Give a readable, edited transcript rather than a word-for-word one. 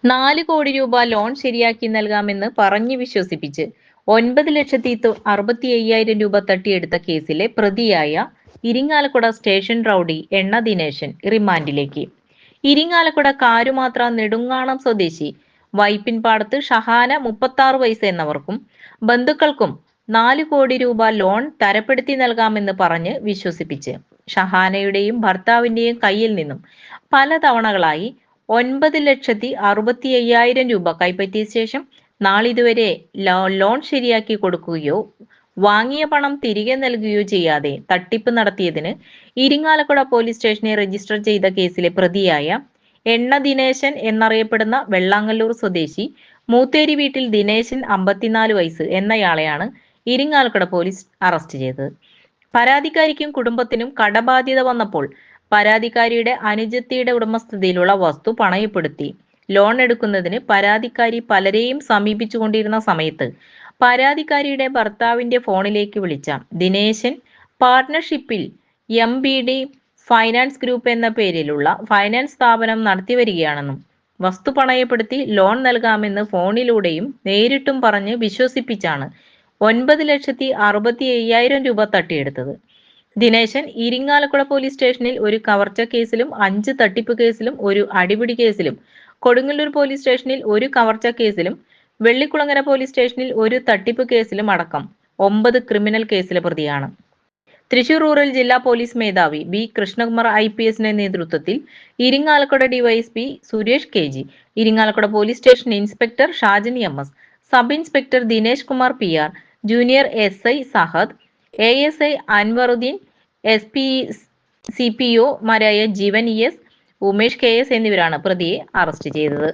4 കോടി രൂപ ലോൺ ശരിയാക്കി നൽകാമെന്ന് പറഞ്ഞു വിശ്വസിപ്പിച്ച് 9,65,000 രൂപ തട്ടിയെടുത്ത കേസിലെ പ്രതിയായ ഇരിങ്ങാലക്കുട സ്റ്റേഷൻ റൌഡി എണ്ണ ദിനേശൻ റിമാൻഡിലേക്ക്. ഇരിങ്ങാലക്കുട കാരുമാത്ര നെടുങ്ങാണം സ്വദേശി വൈപ്പിൻപാടത്ത് ഷഹാന 36 വയസ്സ് എന്നവർക്കും ബന്ധുക്കൾക്കും 4 കോടി രൂപ ലോൺ തരപ്പെടുത്തി നൽകാമെന്ന് പറഞ്ഞ് വിശ്വസിപ്പിച്ച് ഷഹാനയുടെയും ഭർത്താവിന്റെയും കയ്യിൽ നിന്നും പല തവണകളായി 9,65,000 രൂപ കൈപ്പറ്റിയ ശേഷം നാളിതുവരെ ലോൺ ശരിയാക്കി കൊടുക്കുകയോ വാങ്ങിയ പണം തിരികെ നൽകുകയോ ചെയ്യാതെ തട്ടിപ്പ് നടത്തിയതിന് ഇരിങ്ങാലക്കുട പോലീസ് സ്റ്റേഷനിൽ രജിസ്റ്റർ ചെയ്ത കേസിലെ പ്രതിയായ എണ്ണ ദിനേശൻ എന്നറിയപ്പെടുന്ന വെള്ളാങ്ങല്ലൂർ സ്വദേശി മൂത്തേരി വീട്ടിൽ ദിനേശൻ 54 വയസ്സ് എന്നയാളെയാണ് ഇരിങ്ങാലക്കുട പോലീസ് അറസ്റ്റ് ചെയ്തത്. പരാതിക്കാരിക്കും കുടുംബത്തിനും കടബാധ്യത വന്നപ്പോൾ പരാതിക്കാരിയുടെ അനുജത്തിയുടെ ഉടമസ്ഥതയിലുള്ള വസ്തു പണയപ്പെടുത്തി ലോൺ എടുക്കുന്നതിന് പരാതിക്കാരി പലരെയും സമീപിച്ചുകൊണ്ടിരുന്ന സമയത്ത് പരാതിക്കാരിയുടെ ഭർത്താവിന്റെ ഫോണിലേക്ക് വിളിച്ച ദിനേശൻ പാർട്ണർഷിപ്പിൽ MBD ഫൈനാൻസ് ഗ്രൂപ്പ് എന്ന പേരിലുള്ള ഫൈനാൻസ് സ്ഥാപനം നടത്തിവരികയാണെന്നും വസ്തു പണയപ്പെടുത്തി ലോൺ നൽകാമെന്ന് ഫോണിലൂടെയും നേരിട്ടും പറഞ്ഞ് വിശ്വസിപ്പിച്ചാണ് 9,65,000 രൂപ തട്ടിയെടുത്തത്. ദിനേശൻ ഇരിങ്ങാലക്കുട പോലീസ് സ്റ്റേഷനിൽ ഒരു കവർച്ച കേസിലും 5 തട്ടിപ്പ് കേസിലും ഒരു അടിപിടി കേസിലും കൊടുങ്ങല്ലൂർ പോലീസ് സ്റ്റേഷനിൽ ഒരു കവർച്ച കേസിലും വെള്ളിക്കുളങ്ങര പോലീസ് സ്റ്റേഷനിൽ ഒരു തട്ടിപ്പ് കേസിലും അടക്കം 9 ക്രിമിനൽ കേസിലെ പ്രതിയാണ്. തൃശൂർ റൂറൽ ജില്ലാ പോലീസ് മേധാവി B. കൃഷ്ണകുമാർ IPSന്റെ നേതൃത്വത്തിൽ Irinjalakuda DYSP Suresh KG, Irinjalakuda police station inspector Shajan MS, sub inspector Dinesh Kumar PR, junior SI Sahad, ASI Anwaruddeen, SP CPO മാരായ ജീവൻ ES, ഉമേഷ് KS എന്നിവരാണ് പ്രതിയെ അറസ്റ്റ് ചെയ്തത്.